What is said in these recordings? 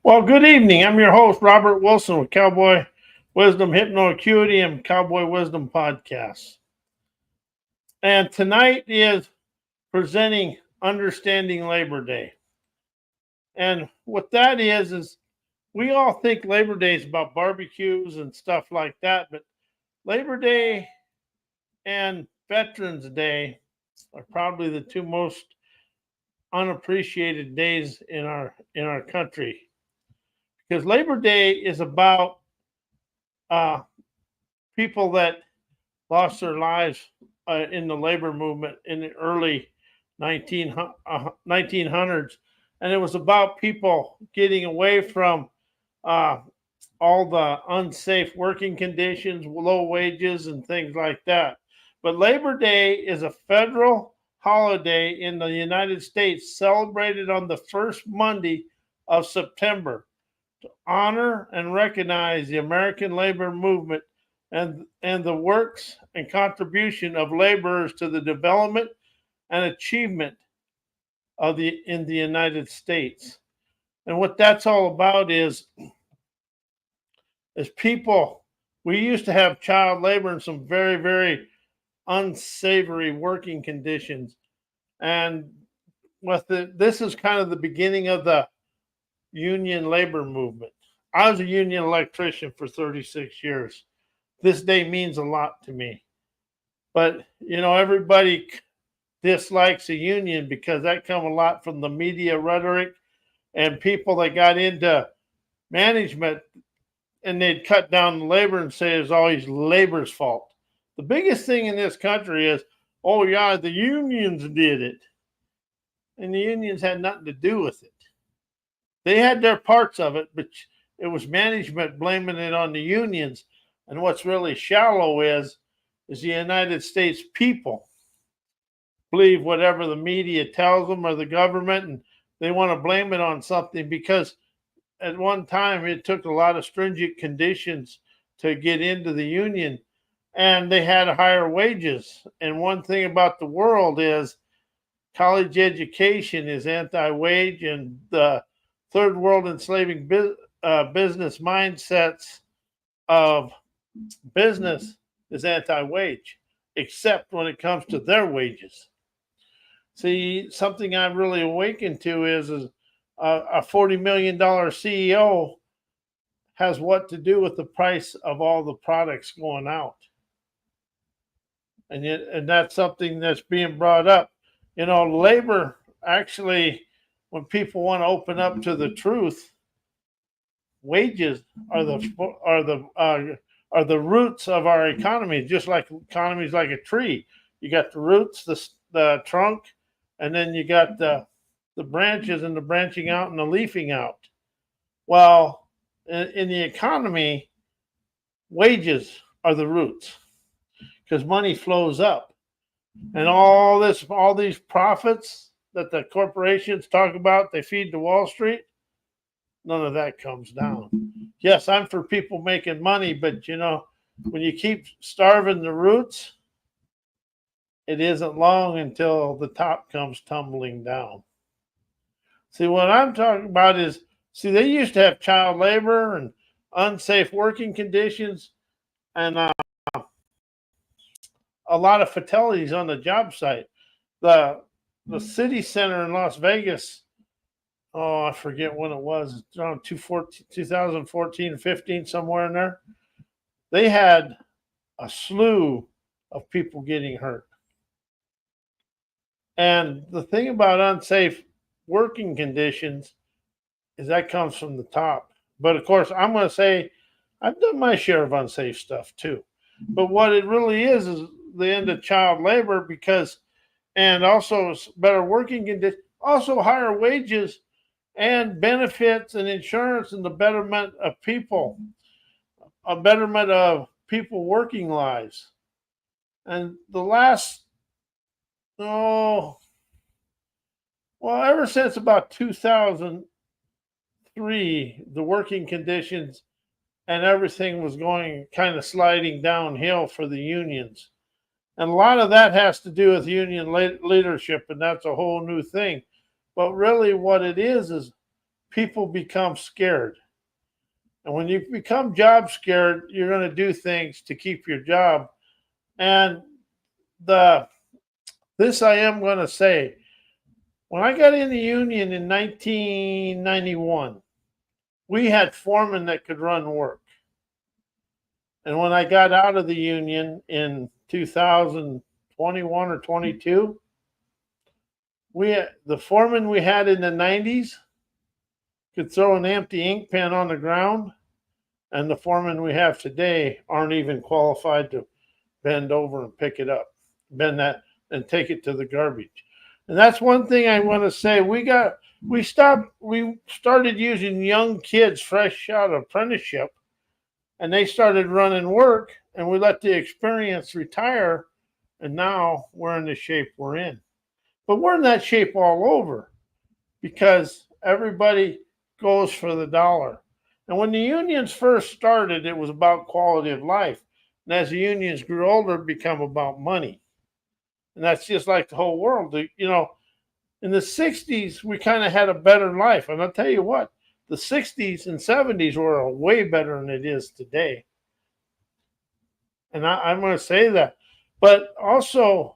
Well, good evening. I'm your host, Robert Wilson with Cowboy Wisdom Hypno Acuity and Cowboy Wisdom Podcast. And tonight is presenting Understanding Labor Day. And what that is we all think Labor Day is about barbecues and stuff like that, but Labor Day and Veterans Day are probably the two most unappreciated days in our country because Labor Day is about uh, people that lost their lives in the labor movement in the early 1900s. And it was about people getting away from uh, all the unsafe working conditions, low wages, and things like that. But Labor Day is a federal holiday in the United States celebrated on the first Monday of September to honor and recognize the American labor movement and the works and contribution of laborers to the development and achievement of the United States. And what that's all about is people. We used to have child labor and some very, very unsavory working conditions. And this is kind of the beginning of the union labor movement. I was a union electrician for 36 years. This day means a lot to me. But, everybody dislikes a union because that come a lot from the media rhetoric and people that got into management and they'd cut down the labor and say it's always labor's fault. The biggest thing in this country is, oh yeah, the unions did it. And the unions had nothing to do with it. They had their parts of it, but it was management blaming it on the unions. And what's really shallow is the United States people believe whatever the media tells them or the government, and they want to blame it on something because at one time it took a lot of stringent conditions to get into the union and they had higher wages. And one thing about the world is college education is anti-wage, and the third world enslaving business mindsets of business is anti-wage, except when it comes to their wages. See, something I've really awakened to is a $40 million CEO has what to do with the price of all the products going out. And that's something that's being brought up. Labor actually, when people want to open up to the truth, wages are the roots of our economy. Just like economy is like a tree, you got the roots, the trunk, and then you got the branches and the branching out and the leafing out. Well, in the economy, wages are the roots because money flows up, and all these profits that the corporations talk about, they feed to Wall Street. None of that comes down. Yes, I'm for people making money, but when you keep starving the roots, it isn't long until the top comes tumbling down. See, what I'm talking about is, they used to have child labor and unsafe working conditions and a lot of fatalities on the job site. The city center in Las Vegas, oh, I forget when it was, around 2014, 15, somewhere in there. They had a slew of people getting hurt. And the thing about unsafe working conditions is that comes from the top. But of course, I'm going to say I've done my share of unsafe stuff too. But what it really is the end of child labor and also better working conditions, also higher wages and benefits and insurance and the betterment of people, a betterment of people working lives. And the last, ever since about 2003, the working conditions and everything was going kind of sliding downhill for the unions. And a lot of that has to do with union leadership, and that's a whole new thing. But really what it is people become scared. And when you become job scared, you're going to do things to keep your job. And the this I am going to say, when I got in the union in 1991, we had foremen that could run work. And when I got out of the union in 2021 or 22, the foreman we had in the 90s could throw an empty ink pen on the ground, and the foremen we have today aren't even qualified to bend over and pick it up, bend that and take it to the garbage. And that's one thing I want to say. We started using young kids fresh out of apprenticeship, and they started running work, and we let the experience retire, and now we're in the shape we're in. But we're in that shape all over because everybody goes for the dollar. And when the unions first started, it was about quality of life. And as the unions grew older, it became about money. And that's just like the whole world. In the 60s, we kind of had a better life. And I'll tell you what, the 60s and 70s were way better than it is today. And I'm going to say that. But also,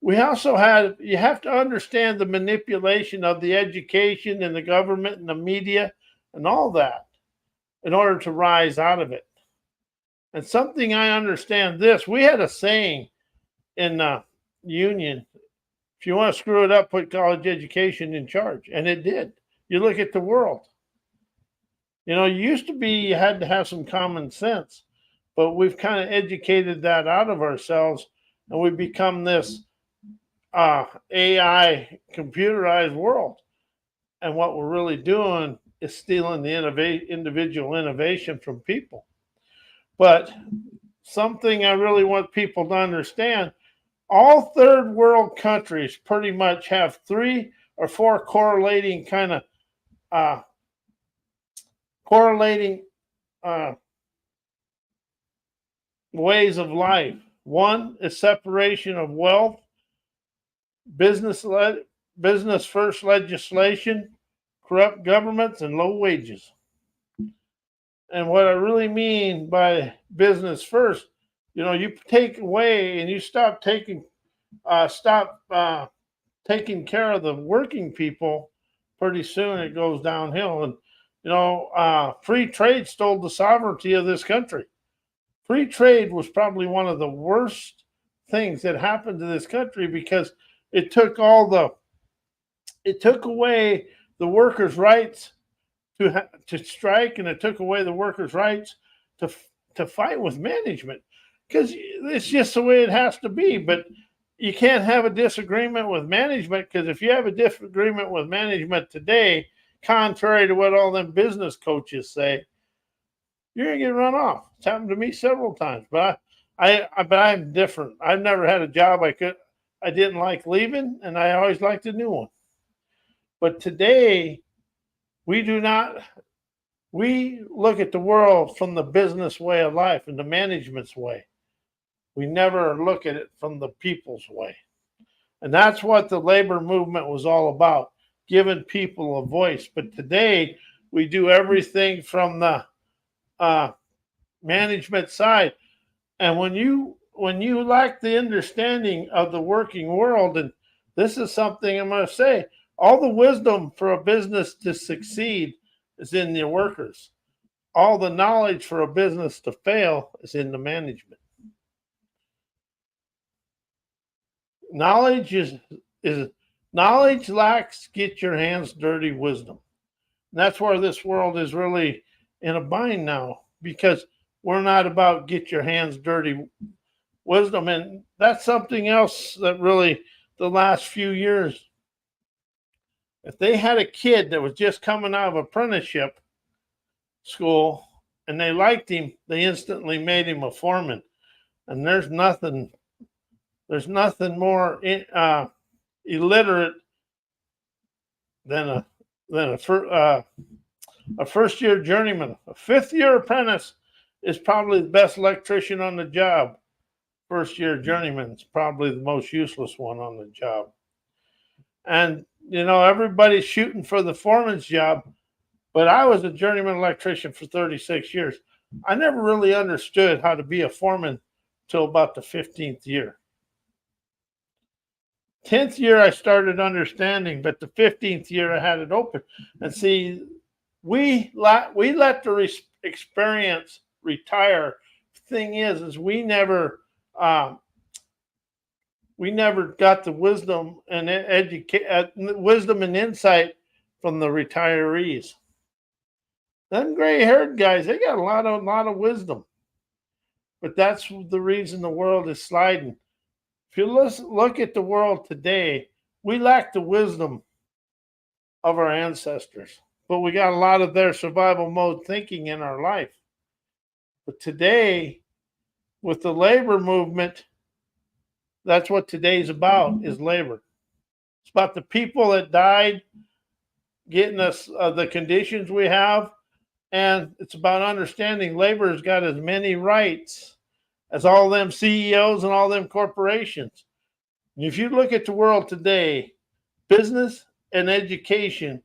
you have to understand the manipulation of the education and the government and the media and all that in order to rise out of it. And something I understand we had a saying in the union: if you want to screw it up, put college education in charge. And it did. You look at the world. Used to be you had to have some common sense, but we've kind of educated that out of ourselves, and we've become this AI computerized world. And what we're really doing is stealing the individual innovation from people. But something I really want people to understand, all third world countries pretty much have 3 or 4 correlating ways of life. One is separation of wealth, business first legislation, corrupt governments, and low wages. And what I really mean by business first, you take away and you stop taking care of the working people, pretty soon it goes downhill. And free trade stole the sovereignty of this country. Free trade was probably one of the worst things that happened to this country because it took away the workers' rights to strike, and it took away the workers' rights to fight with management, because it's just the way it has to be. But you can't have a disagreement with management, because if you have a disagreement with management today, contrary to what all them business coaches say, you're gonna get run off. It's happened to me several times, but I'm different. I've never had a job I didn't like leaving, and I always liked a new one. But today, we look at the world from the business way of life and the management's way. We never look at it from the people's way. And that's what the labor movement was all about, giving people a voice. But today, we do everything from the management side. And when you lack the understanding of the working world, and this is something I'm going to say, all the wisdom for a business to succeed is in the workers. All the knowledge for a business to fail is in the management. Knowledge lacks get your hands dirty wisdom. And that's where this world is really in a bind now, because we're not about get your hands dirty wisdom. And that's something else that really the last few years, if they had a kid that was just coming out of apprenticeship school and they liked him, they instantly made him a foreman. And there's nothing more illiterate than a first-year journeyman. A fifth-year apprentice is probably the best electrician on the job. First-year journeyman is probably the most useless one on the job. And everybody's shooting for the foreman's job, But I was a journeyman electrician for 36 years. I never really understood how to be a foreman till about the 15th year. 10th year I started understanding, but the 15th year I had it open. And see, we let the experience retire. Thing is we never got the wisdom and wisdom and insight from the retirees. Them gray-haired guys, they got a lot of wisdom, but that's the reason the world is sliding. If you look at the world today, we lack the wisdom of our ancestors, but we got a lot of their survival mode thinking in our life. But today, with the labor movement, that's what today's about, is labor. It's about the people that died, getting us the conditions we have, and it's about understanding labor has got as many rights as all them CEOs and all them corporations. And if you look at the world today, business and education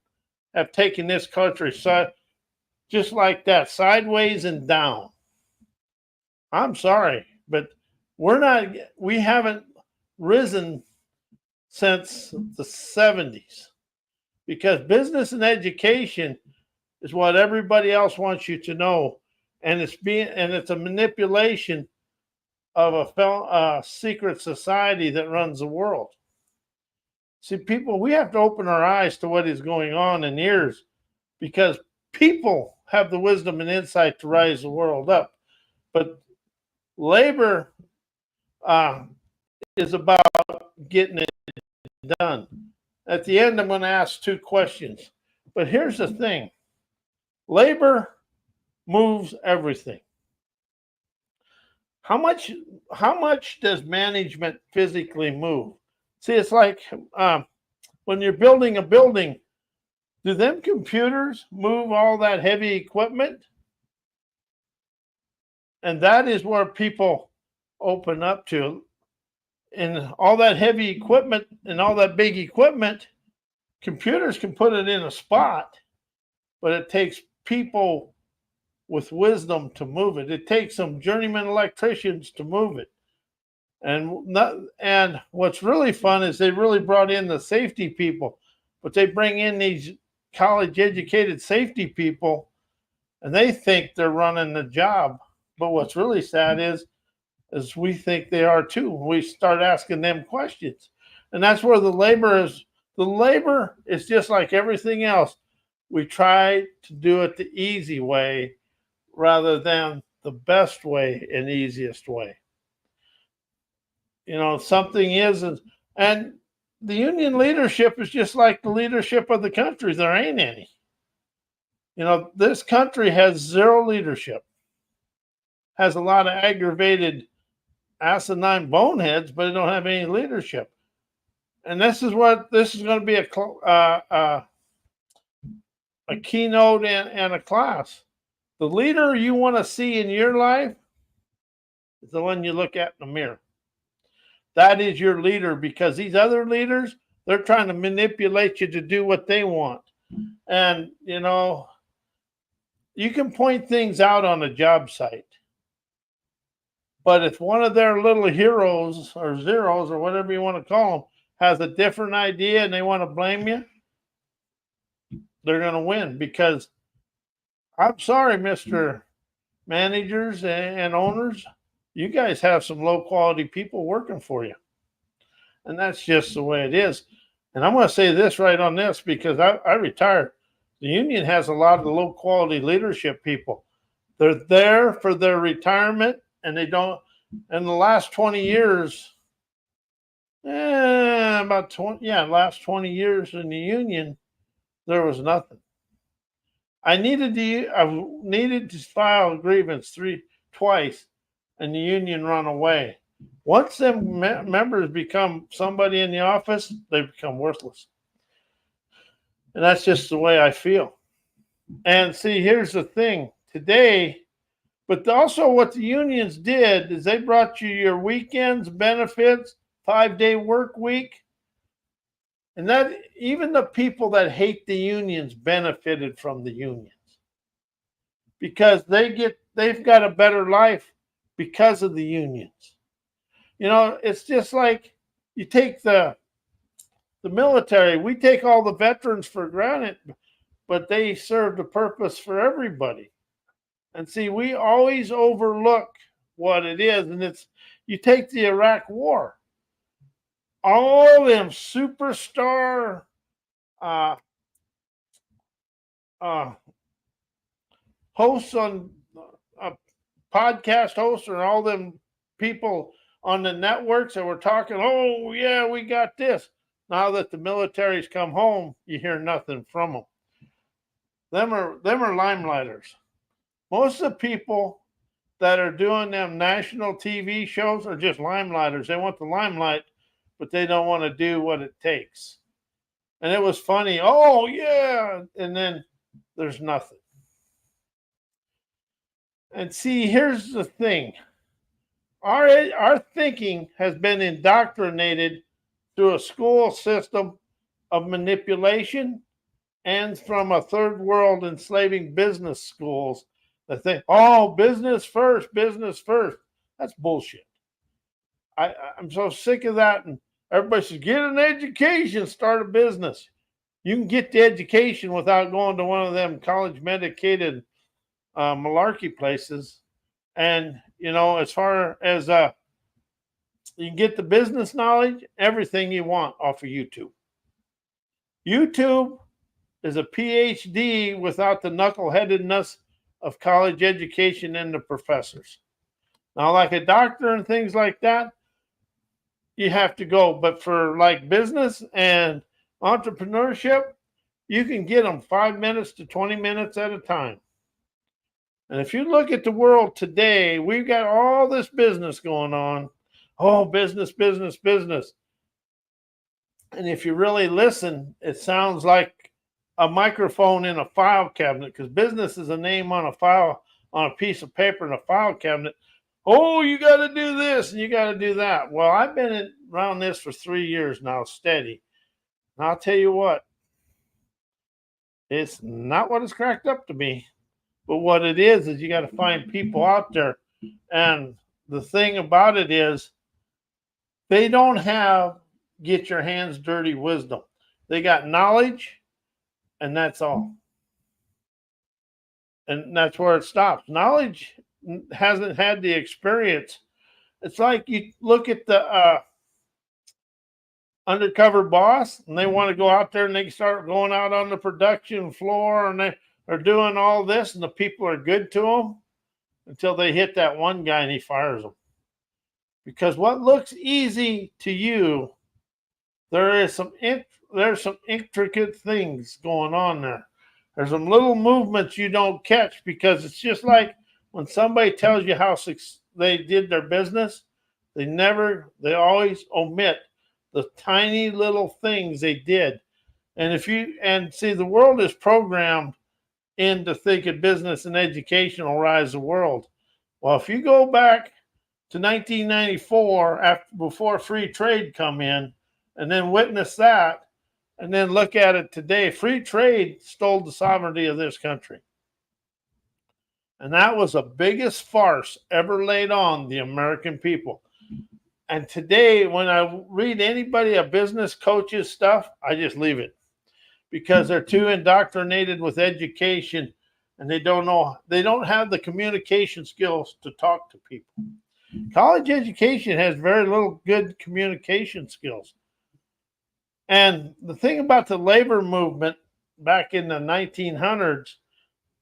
have taken this country just like that, sideways and down. I'm sorry, but we haven't risen since the 70s, because business and education is what everybody else wants you to know, and it's a manipulation of a secret society that runs the world. See, people, we have to open our eyes to what is going on, and ears, because people have the wisdom and insight to rise the world up. But labor is about getting it done. At the end, I'm going to ask two questions. But here's the thing. Labor moves everything. How much does management physically move? See, it's like when you're building a building, do them computers move all that heavy equipment? And that is where people open up to. And all that heavy equipment and all that big equipment, computers can put it in a spot, but it takes people with wisdom to move it. It takes some journeyman electricians to move it. And what's really fun is they really brought in the safety people, but they bring in these college educated safety people and they think they're running the job. But what's really sad is we think they are too. We start asking them questions. And that's where the labor is. The labor is just like everything else. We try to do it the easy way rather than the best way and easiest way. You know, something is, and the union leadership is just like the leadership of the country. There ain't any. You know, this country has zero leadership, has a lot of aggravated asinine boneheads, but it don't have any leadership. And this is going to be a keynote and a class. The leader you want to see in your life is the one you look at in the mirror. That is your leader, because these other leaders, they're trying to manipulate you to do what they want. And, you know, you can point things out on a job site. But if one of their little heroes or zeros or whatever you want to call them has a different idea and they want to blame you, they're going to win. Because I'm sorry, Mr. Managers and owners, you guys have some low quality people working for you. And that's just the way it is. And I'm going to say this right on this, because I retired. The union has a lot of the low quality leadership people. They're there for their retirement, and they don't. In the last 20 years, last 20 years in the union, there was nothing. I needed to file a grievance twice, and the union run away. Once them members become somebody in the office, they become worthless. And that's just the way I feel. And see, here's the thing today, but also what the unions did is they brought you your weekends, benefits, 5-day work week. And that even the people that hate the unions benefited from the unions because they've got a better life because of the unions. It's just like you take the military. We take all the veterans for granted, but they served a purpose for everybody. And see, we always overlook what it is. And you take the Iraq War, all them superstar uh, uh, hosts on podcast hosts and all them people on the networks that were talking, oh, yeah, we got this. Now that the military's come home, you hear nothing from them. Them are limelighters. Most of the people that are doing them national TV shows are just limelighters. They want the limelight, but they don't want to do what it takes. And it was funny. Oh, yeah. And then there's nothing. And see, here's the thing. Our thinking has been indoctrinated through a school system of manipulation and from a third world enslaving business schools that think, oh, business first, business first. That's bullshit. I'm so sick of that. And everybody says, get an education, start a business. You can get the education without going to one of them college medicated malarkey places. And, as far as you can get the business knowledge, everything you want off of YouTube. YouTube is a PhD without the knuckleheadedness of college education and the professors. Now, like a doctor and things like that, you have to go. But for like business and entrepreneurship, you can get them 5 minutes to 20 minutes at a time. And if you look at the world today, we've got all this business going on. Oh, business, business, business. And if you really listen, it sounds like a microphone in a file cabinet, because business is a name on a file, on a piece of paper in a file cabinet. Oh, you got to do this and you got to do that. Well, I've been around this for 3 years now, steady. And I'll tell you what, it's not what it's cracked up to be. But what it is you got to find people out there. And the thing about it is they don't have get your hands dirty wisdom. They got knowledge, and that's all. And that's where it stops. Knowledge hasn't had the experience. It's like you look at the undercover boss, and they want to go out there and they start going out on the production floor and they're doing all this, and the people are good to them until they hit that one guy and he fires them. Because what looks easy to you, there's some intricate things going on there. There's some little movements you don't catch, because it's just like when somebody tells you how they did their business, they always omit the tiny little things they did. And see, the world is programmed into thinking business and education will rise the world. Well, if you go back to 1994, before free trade come in, and then witness that, and then look at it today, free trade stole the sovereignty of this country. And that was the biggest farce ever laid on the American people. And today, when I read a business coach's stuff, I just leave it, because they're too indoctrinated with education, and they don't have the communication skills to talk to people. College education has very little good communication skills. And the thing about the labor movement back in the 1900s,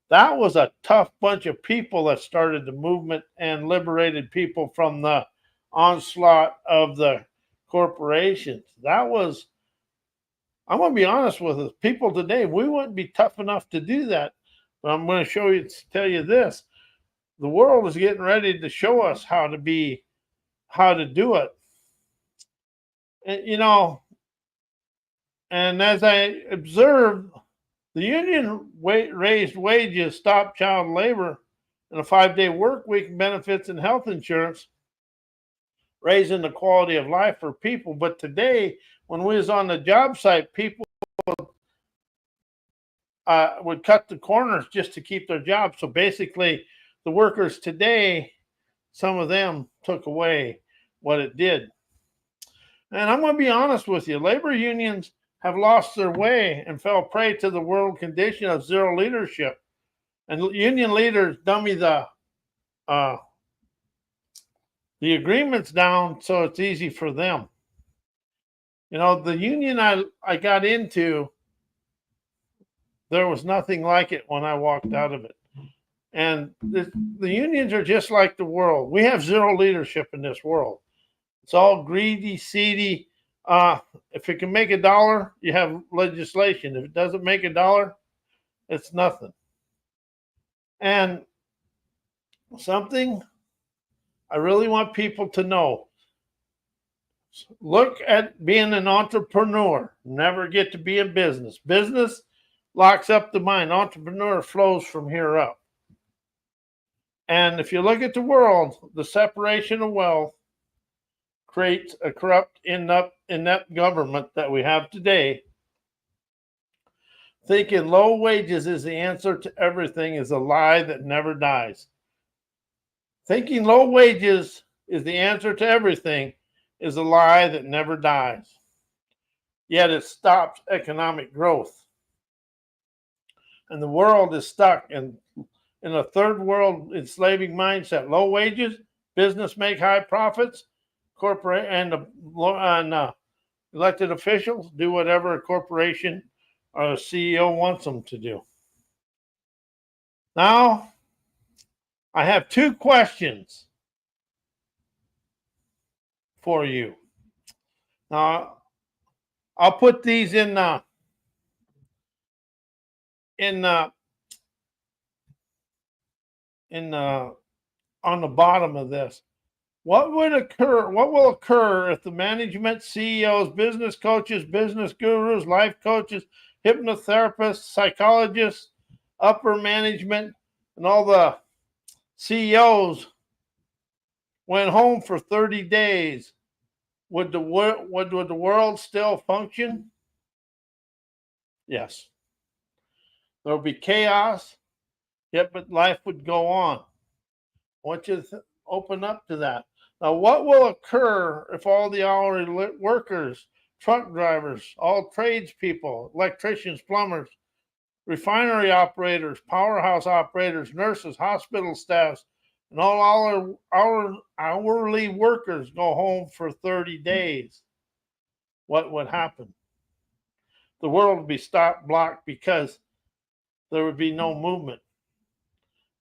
that was a tough bunch of people that started the movement and liberated people from the onslaught of the corporations. I'm going to be honest with us, people today, we wouldn't be tough enough to do that. But I'm going to tell you this. The world is getting ready to show us how to do it. And, and as I observed, the union raised wages, stopped child labor, and a 5-day work week, benefits and health insurance, raising the quality of life for people. But today, when we was on the job site, people would cut the corners just to keep their jobs. So basically, the workers today, some of them took away what it did. And I'm going to be honest with you, labor unions have lost their way and fell prey to the world condition of zero leadership. And union leaders dummy the agreements down so it's easy for them. You know, the union I got into, there was nothing like it when I walked out of it. And the unions are just like the world. We have zero leadership in this world. It's all greedy, seedy. If it can make $1, you have legislation. If it doesn't make $1, it's nothing. And something I really want people to know. Look at being an entrepreneur. Never get to be in business. Business locks up the mind. Entrepreneur flows from here up. And if you look at the world, the separation of wealth creates a corrupt, inept government that we have today. Thinking low wages is the answer to everything is a lie that never dies. Thinking low wages is the answer to everything is a lie that never dies. Yet it stops economic growth. And the world is stuck in a third world enslaving mindset. Low wages, business make high profits, corporate and elected officials do whatever a corporation or a CEO wants them to do. Now, I have 2 questions for you. Now, I'll put these on the bottom of this. What will occur if the management, CEOs, business coaches, business gurus, life coaches, hypnotherapists, psychologists, upper management, and all the CEOs went home for 30 days? Would the world still function? Yes. There would be chaos, yet but life would go on. I want you to open up to that. Now, what will occur if all the hourly workers, truck drivers, all tradespeople, electricians, plumbers, refinery operators, powerhouse operators, nurses, hospital staffs, and all our hourly workers go home for 30 days? What would happen? The world would be blocked because there would be no movement.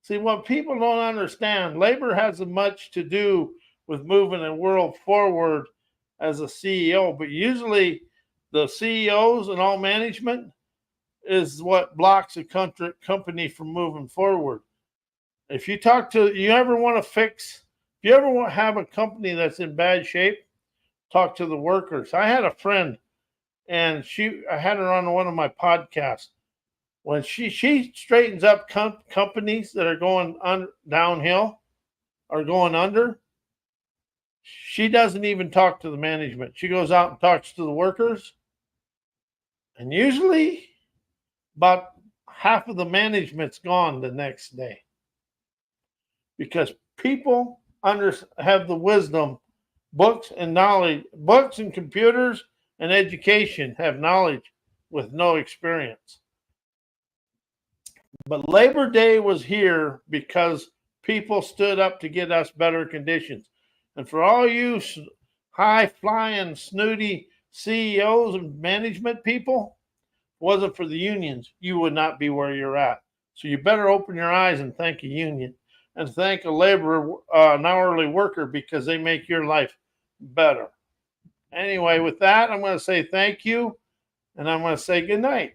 See, what people don't understand, labor has as much to do with moving the world forward as a CEO, but usually the CEOs and all management is what blocks a company from moving forward. If you ever want to have a company that's in bad shape, talk to the workers. I had a friend, and I had her on one of my podcasts. When she straightens up companies that are going downhill or going under, she doesn't even talk to the management. She goes out and talks to the workers. And usually about half of the management's gone the next day. Because people have the wisdom, books and knowledge, books and computers and education have knowledge with no experience. But Labor Day was here because people stood up to get us better conditions. And for all you high-flying, snooty CEOs and management people, if it wasn't for the unions, you would not be where you're at. So you better open your eyes and thank a union and thank a laborer, an hourly worker, because they make your life better. Anyway, with that, I'm going to say thank you, and I'm going to say good night.